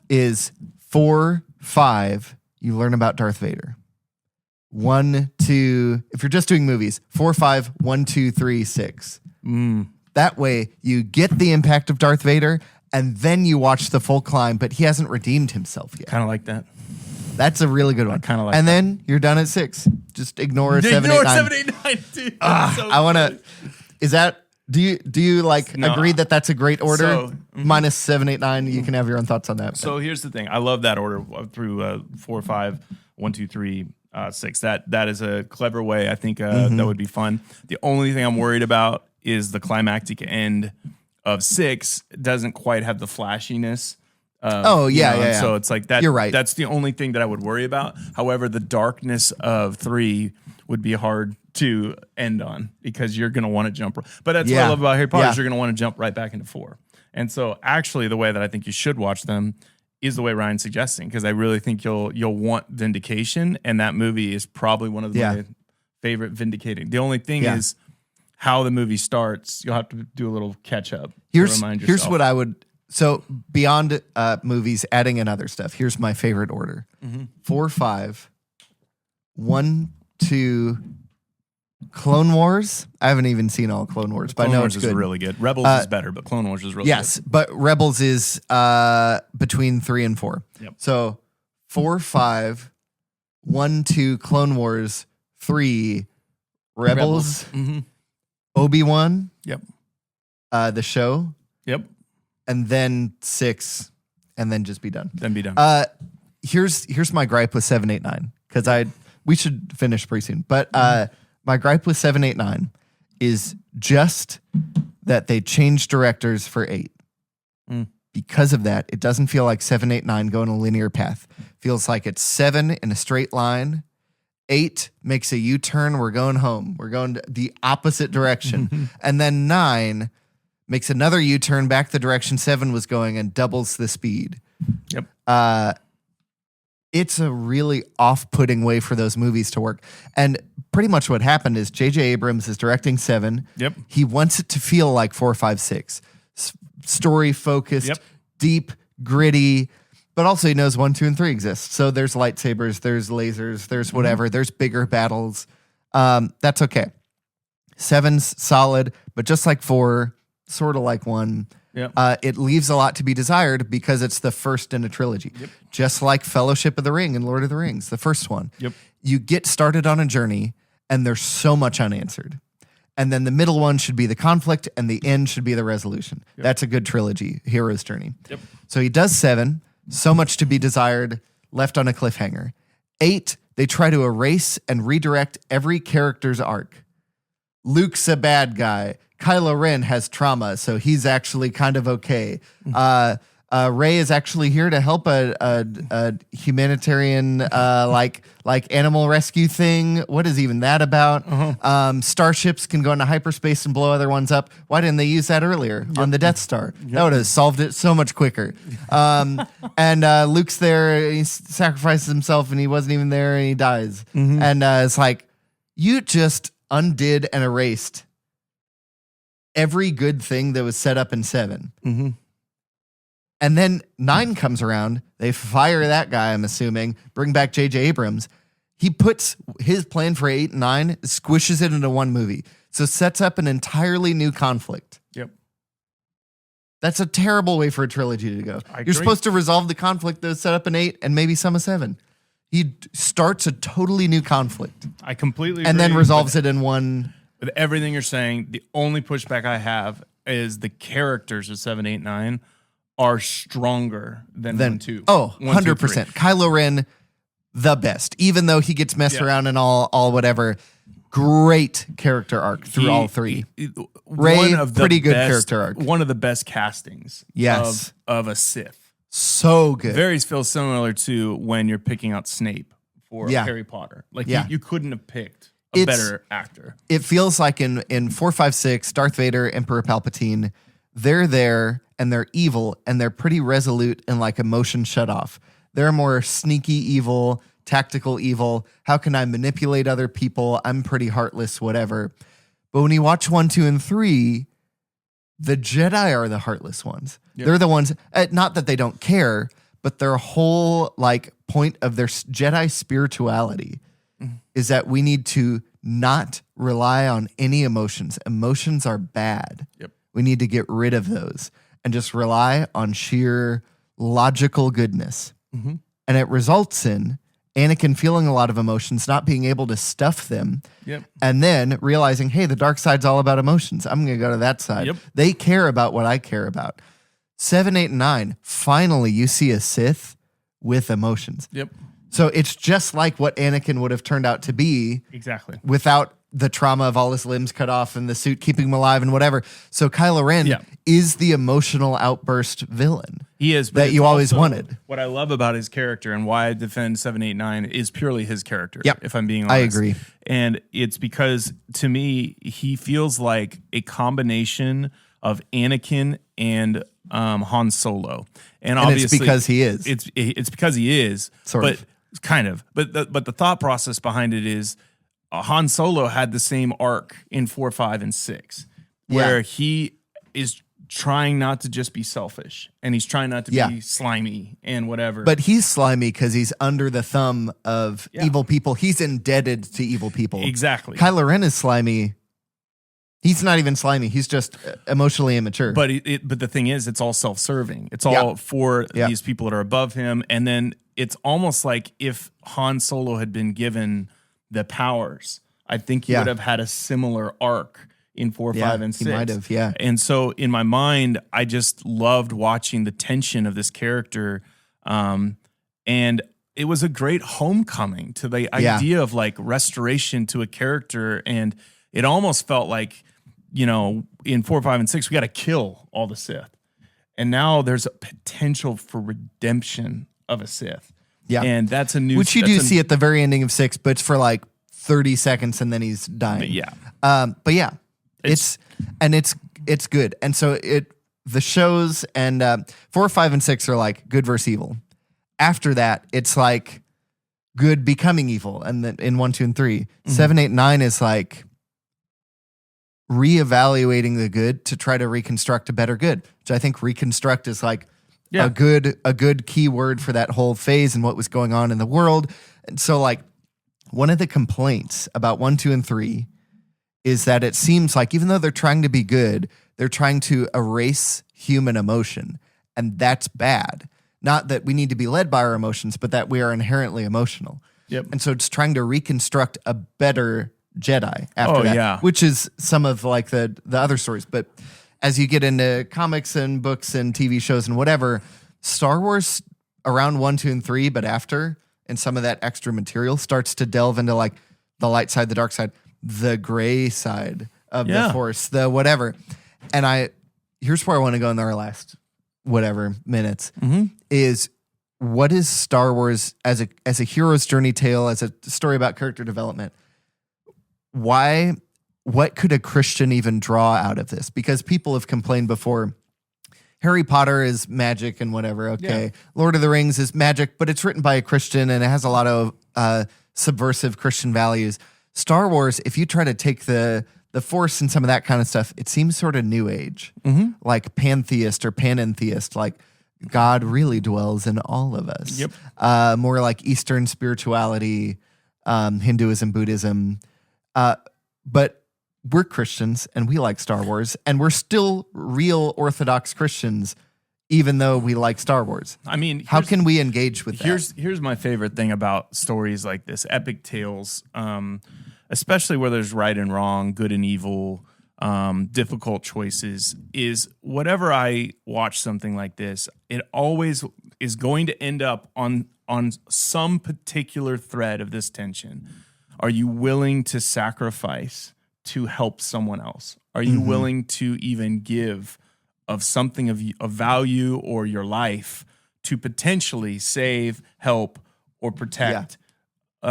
is 4, 5, you learn about Darth Vader. 1, 2, if you're just doing movies, 4, 5, 1, 2, 3, 6. That way you get the impact of Darth Vader and then you watch the full climb, but he hasn't redeemed himself yet.
Kind of like that.
That's a really good one.
Kind of like
and
that.
then you're done at 6. Just ignore 7, 8, 9.
7, 8, 9, dude. So
I want to, is that, do you like agree that that's a great order?
So,
Minus 7, 8, 9. You can have your own thoughts on that.
So here's the thing. I love that order through 4, 5, 1, 2, 3, 6. That is a clever way. I think that would be fun. The only thing I'm worried about is the climactic end of 6 doesn't quite have the flashiness. So it's like that.
You're right.
That's the only thing that I would worry about. However, the darkness of 3 would be hard to end on because you're going to want to jump. But that's what I love about Harry Potter is you're going to want to jump right back into 4. And so actually the way that I think you should watch them is the way Ryan's suggesting, because I really think you'll want vindication, and that movie is probably one of my favorite vindicating. The only thing is how the movie starts. You'll have to do a little catch up.
Here's what I would. So beyond movies, adding in other stuff. Here's my favorite order: 4, 5, 1, 2. Clone Wars. I haven't even seen all Clone Wars, but I know it's good.
Is really good. Rebels is better, but Clone Wars is really good.
Yes, but Rebels is between 3 and 4.
Yep.
So 4, 5, 1, 2, Clone Wars, 3, Rebels. Obi-Wan.
Yep.
The show.
Yep.
And then 6, and then just be done.
Then be done.
Here's my gripe with 7, 8, 9, because we should finish pretty soon, but my gripe with 7, 8, 9 is just that they changed directors for 8. Because of that, it doesn't feel like 7, 8, 9 go in a linear path. Feels like it's 7 in a straight line, 8 makes a U-turn. We're going home. We're going the opposite direction. And then 9 makes another U-turn back the direction 7 was going and doubles the speed.
Yep.
It's a really off-putting way for those movies to work. And pretty much what happened is J.J. Abrams is directing 7.
Yep.
He wants it to feel like 4, 5, 6. Story-focused,
Yep.
deep, gritty, but also he knows 1, 2, and 3 exist. So there's lightsabers, there's lasers, there's whatever, there's bigger battles. That's okay. 7's solid, but just like 4, sort of like 1.
Yep.
It leaves a lot to be desired because it's the first in a trilogy.
Yep.
Just like Fellowship of the Ring and Lord of the Rings, the first one.
Yep.
You get started on a journey and there's so much unanswered. And then the middle one should be the conflict and the end should be the resolution. Yep. That's a good trilogy, hero's journey.
Yep.
So he does 7, so much to be desired, left on a cliffhanger. 8, they try to erase and redirect every character's arc. Luke's a bad guy. Kylo Ren has trauma, so he's actually kind of okay. Rey is actually here to help a humanitarian like animal rescue thing. What is even that about? Starships can go into hyperspace and blow other ones up. Why didn't they use that earlier on the Death Star? That would have solved it so much quicker. And Luke's there. He sacrifices himself, and he wasn't even there, and he dies. And it's like, you just undid and erased every good thing that was set up in 7. And then 9 comes around. They fire that guy, I'm assuming, bring back J.J. Abrams. He puts his plan for 8 and 9, squishes it into one movie. So sets up an entirely new conflict.
Yep.
That's a terrible way for a trilogy to go. You're supposed to resolve the conflict that was set up in 8 and maybe some of 7. He starts a totally new conflict.
I completely agree.
And then resolves it in one.
With everything you're saying, the only pushback I have is the characters of 7, 8, 9 are stronger than 1, 2.
Oh, 100%. Kylo Ren, the best. Even though he gets messed around and all whatever, great character arc through all 3. Rey, pretty good character arc.
One of the best castings of a Sith.
So good.
Very feels similar to when you're picking out Snape for Harry Potter. Like you couldn't have picked a better actor. It
feels like in 4, 5, 6, Darth Vader, Emperor Palpatine, they're there and they're evil and they're pretty resolute and like emotion shut off. They're more sneaky evil, tactical evil. How can I manipulate other people? I'm pretty heartless, whatever. But when you watch 1, 2, and 3, the Jedi are the heartless ones. Yep. They're the ones, not that they don't care, but their whole like point of their Jedi spirituality is that we need to not rely on any emotions. Emotions are bad.
Yep.
We need to get rid of those and just rely on sheer logical goodness. And it results in Anakin feeling a lot of emotions, not being able to stuff them, and then realizing, hey, the dark side's all about emotions. I'm going to go to that side.
Yep.
They care about what I care about. 7, 8, and 9, finally you see a Sith with emotions.
Yep.
So it's just like what Anakin would have turned out to be.
Exactly.
Without the trauma of all his limbs cut off and the suit keeping him alive and whatever. So Kylo Ren is the emotional outburst villain.
He is.
That you always wanted.
What I love about his character and why I defend 7, 8, 9 is purely his character.
Yep.
If I'm being honest.
I agree.
And it's because to me, he feels like a combination of Anakin and Han Solo. And obviously
it's because he is.
It's because he is.
Sort of.
Kind of. But the thought process behind it is Han Solo had the same arc in 4, 5, and 6, where he is trying not to just be selfish and he's trying not to be slimy and whatever.
But he's slimy because he's under the thumb of evil people. He's indebted to evil people.
Exactly.
Kylo Ren is slimy. He's not even slimy. He's just emotionally immature.
But but the thing is, it's all self-serving. It's all for these people that are above him. And then it's almost like if Han Solo had been given the powers, I think he would have had a similar arc in 4, 5, and 6.
He might have,
And so in my mind, I just loved watching the tension of this character. And it was a great homecoming to the idea of like restoration to a character. And it almost felt like, you know, in 4, 5, and 6, we got to kill all the Sith. And now there's a potential for redemption of a Sith.
Yeah.
And that's a new...
Which you do see at the very ending of 6, but it's for like 30 seconds and then he's dying. But yeah, it's good. And so the shows and 4, 5, and 6 are like good versus evil. After that, it's like good becoming evil. And then in 1, 2, and 3, 7, 8, 9 is like reevaluating the good to try to reconstruct a better good, which I think reconstruct is like a good key word for that whole phase and what was going on in the world. And so like one of the complaints about 1, 2, and 3 is that it seems like even though they're trying to be good, they're trying to erase human emotion. And that's bad. Not that we need to be led by our emotions, but that we are inherently emotional.
Yep.
And so it's trying to reconstruct a better Jedi after that, which is some of like the other stories. But as you get into comics and books and TV shows and whatever, Star Wars around 1, 2, and 3, but after, and some of that extra material starts to delve into like the light side, the dark side, the gray side of the Force, the whatever. And here's where I want to go in our last whatever minutes is what is Star Wars as a hero's journey tale, as a story about character development? What could a Christian even draw out of this? Because people have complained before, Harry Potter is magic and whatever. Okay. Yeah. Lord of the Rings is magic, but it's written by a Christian and it has a lot of subversive Christian values. Star Wars, if you try to take the Force and some of that kind of stuff, it seems sort of new age, like pantheist or panentheist, like God really dwells in all of us.
Yep.
More like Eastern spirituality, Hinduism, Buddhism. But we're Christians and we like Star Wars and we're still real Orthodox Christians, even though we like Star Wars.
I mean,
how can we engage with that?
Here's my favorite thing about stories like this, epic tales, especially where there's right and wrong, good and evil, difficult choices, is whatever I watch something like this, it always is going to end up on some particular thread of this tension. Are you willing to sacrifice to help someone else? Are you willing to even give of something of value or your life to potentially save, help, or protect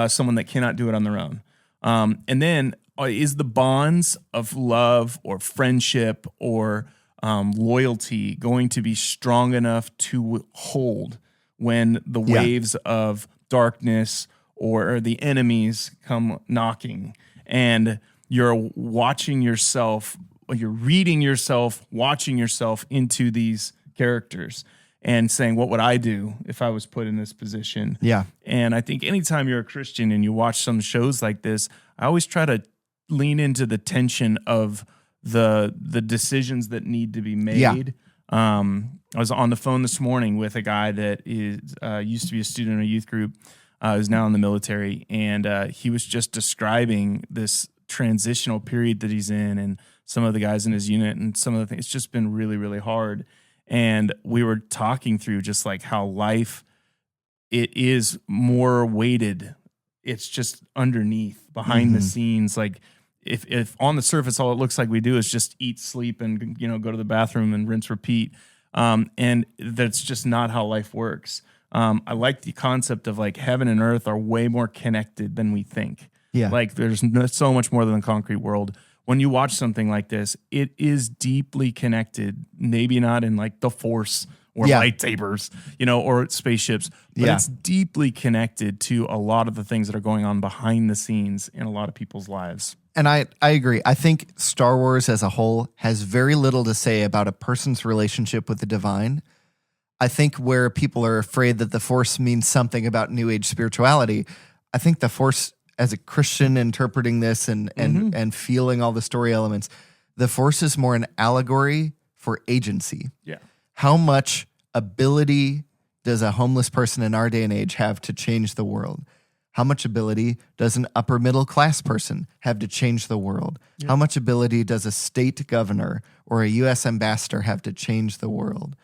someone that cannot do it on their own? And then is the bonds of love or friendship or loyalty going to be strong enough to hold when the waves of darkness or the enemies come knocking, and you're watching yourself, or you're reading yourself, watching yourself into these characters and saying, what would I do if I was put in this position?
Yeah.
And I think anytime you're a Christian and you watch some shows like this, I always try to lean into the tension of the decisions that need to be made. Yeah. I was on the phone this morning with a guy that used to be a student in a youth group, who's now in the military, and he was just describing this transitional period that he's in and some of the guys in his unit and some of the things. It's just been really, really hard. And we were talking through just like how life, it is more weighted. It's just underneath, behind the scenes. Like if on the surface, all it looks like we do is just eat, sleep, and, go to the bathroom and rinse, repeat. And that's just not how life works. I like the concept of like heaven and earth are way more connected than we think.
Yeah.
Like there's so much more than the concrete world. When you watch something like this, it is deeply connected. Maybe not in like the Force or lightsabers, or spaceships, but it's deeply connected to a lot of the things that are going on behind the scenes in a lot of people's lives.
And I agree. I think Star Wars as a whole has very little to say about a person's relationship with the divine. I think where people are afraid that the Force means something about New Age spirituality, I think the Force, as a Christian interpreting this and feeling all the story elements, the Force is more an allegory for agency.
Yeah.
How much ability does a homeless person in our day and age have to change the world? How much ability does an upper middle class person have to change the world? Yeah. How much ability does a state governor or a U.S. ambassador have to change the world?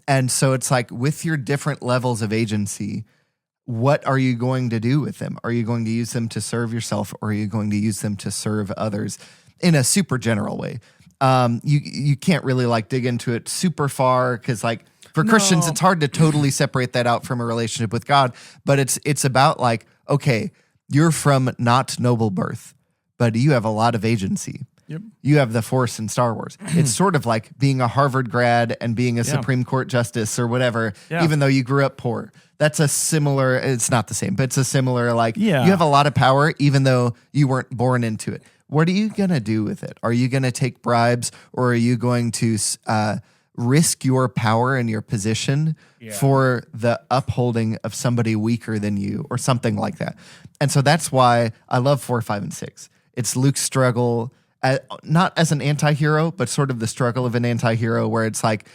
And so it's like with your different levels of agency, what are you going to do with them? Are you going to use them to serve yourself, or are you going to use them to serve others in a super general way? You can't really like dig into it super far because like For Christians, it's hard to totally separate that out from a relationship with God, but it's about like, okay, you're from not noble birth, but you have a lot of agency.
Yep.
You have the Force in Star Wars. It's sort of like being a Harvard grad and being a Supreme Court justice or whatever, even though you grew up poor. That's a similar, it's not the same, but it's a similar, like, you have a lot of power even though you weren't born into it. What are you going to do with it? Are you going to take bribes, or are you going to risk your power and your position for the upholding of somebody weaker than you or something like that? And so that's why I love 4, 5, and 6. It's Luke's struggle, not as an anti-hero, but sort of the struggle of an anti-hero, where it's like,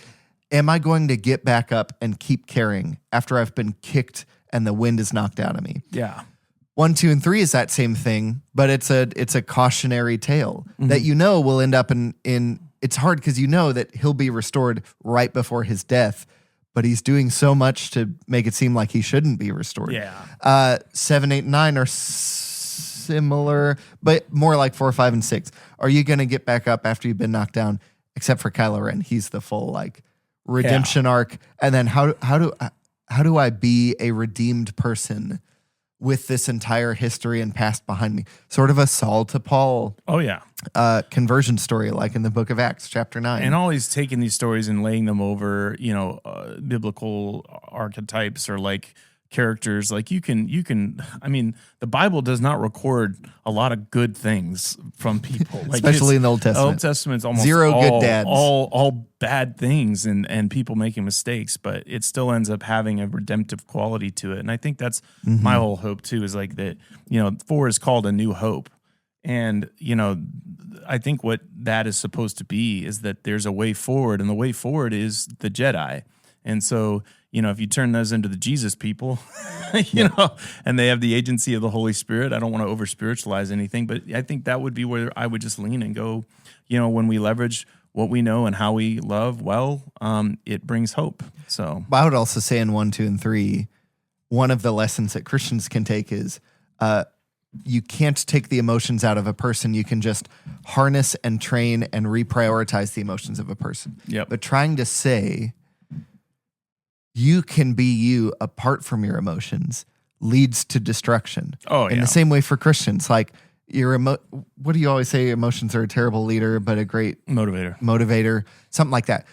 am I going to get back up and keep carrying after I've been kicked and the wind is knocked out of me?
Yeah.
1, 2, and 3 is that same thing, but it's a cautionary tale that will end up in it's hard because that he'll be restored right before his death, but he's doing so much to make it seem like he shouldn't be restored.
Yeah.
7, 8, 9 are similar, but more like 4, 5, and 6. Are you going to get back up after you've been knocked down? Except for Kylo Ren, he's the full like redemption arc. And then how do I be a redeemed person with this entire history and past behind me? Sort of a Saul to Paul conversion story, like in the book of Acts, chapter 9.
And always taking these stories and laying them over, biblical archetypes or like characters. Like you can, I mean, the Bible does not record a lot of good things from people. Like
especially in the Old Testament.
Old Testament's almost
zero good dads.
All bad things and people making mistakes, but it still ends up having a redemptive quality to it. And I think that's my whole hope too, is like that, 4 is called A New Hope. And, I think what that is supposed to be is that there's a way forward, and the way forward is the Jedi. And so, if you turn those into the Jesus people, and they have the agency of the Holy Spirit, I don't want to over spiritualize anything, but I think that would be where I would just lean and go, when we leverage what we know and how we love, it brings hope. So
I would also say in 1, 2, and 3, one of the lessons that Christians can take is, you can't take the emotions out of a person. You can just harness and train and reprioritize the emotions of a person.
Yep.
But trying to say you can be you apart from your emotions leads to destruction.
Oh,
in the same way for Christians, like what do you always say? Emotions are a terrible leader, but a great motivator, something like that.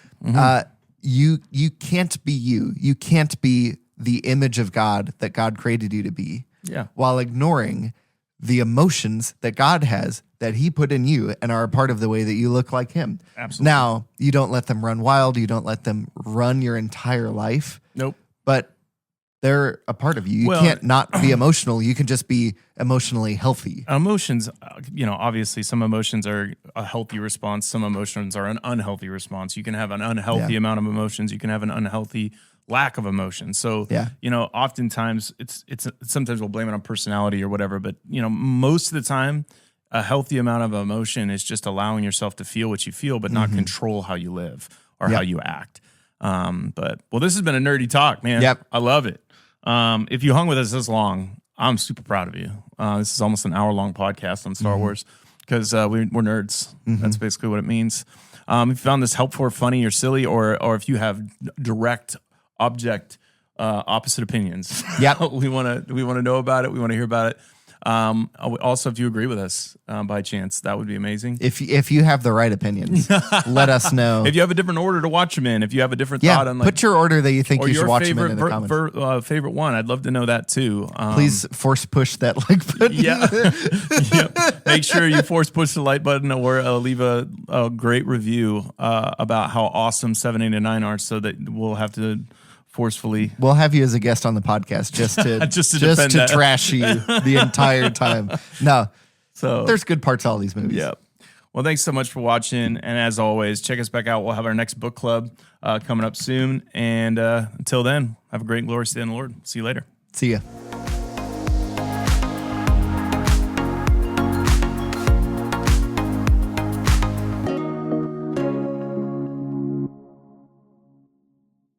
You can't be you. You can't be the image of God that God created you to be.
Yeah.
While ignoring the emotions that God has that he put in you and are a part of the way that you look like him.
Absolutely.
Now, you don't let them run wild. You don't let them run your entire life.
Nope.
But they're a part of you. You can't not be emotional. You can just be emotionally healthy.
Emotions, obviously some emotions are a healthy response. Some emotions are an unhealthy response. You can have an unhealthy amount of emotions. You can have an unhealthy lack of emotion. So, oftentimes it's sometimes we'll blame it on personality or whatever, but most of the time a healthy amount of emotion is just allowing yourself to feel what you feel, but not control how you live or how you act. But this has been a nerdy talk, man.
Yep.
I love it. If you hung with us this long, I'm super proud of you. This is almost an hour-long podcast on Star Wars because we're nerds. That's basically what it means. If you found this helpful or funny or silly, or if you have direct opposite opinions. we want to know about it. We want to hear about it. Also, if you agree with us by chance, that would be amazing.
If you have the right opinions, let us know.
If you have a different order to watch them in, if you have a different thought on,
put your order that you think you should watch them in the comments.
Favorite one, I'd love to know that too.
Please force push that like button.
Make sure you force push the like button or leave a great review about how awesome 7, 8, and 9 are, so that we'll have to forcefully.
We'll have you as a guest on the podcast just to trash you the entire time. No. So there's good parts to all these movies.
Yeah. Well, thanks so much for watching. And as always, check us back out. We'll have our next book club coming up soon. And until then, have a great and glorious day in the Lord. See you later.
See ya.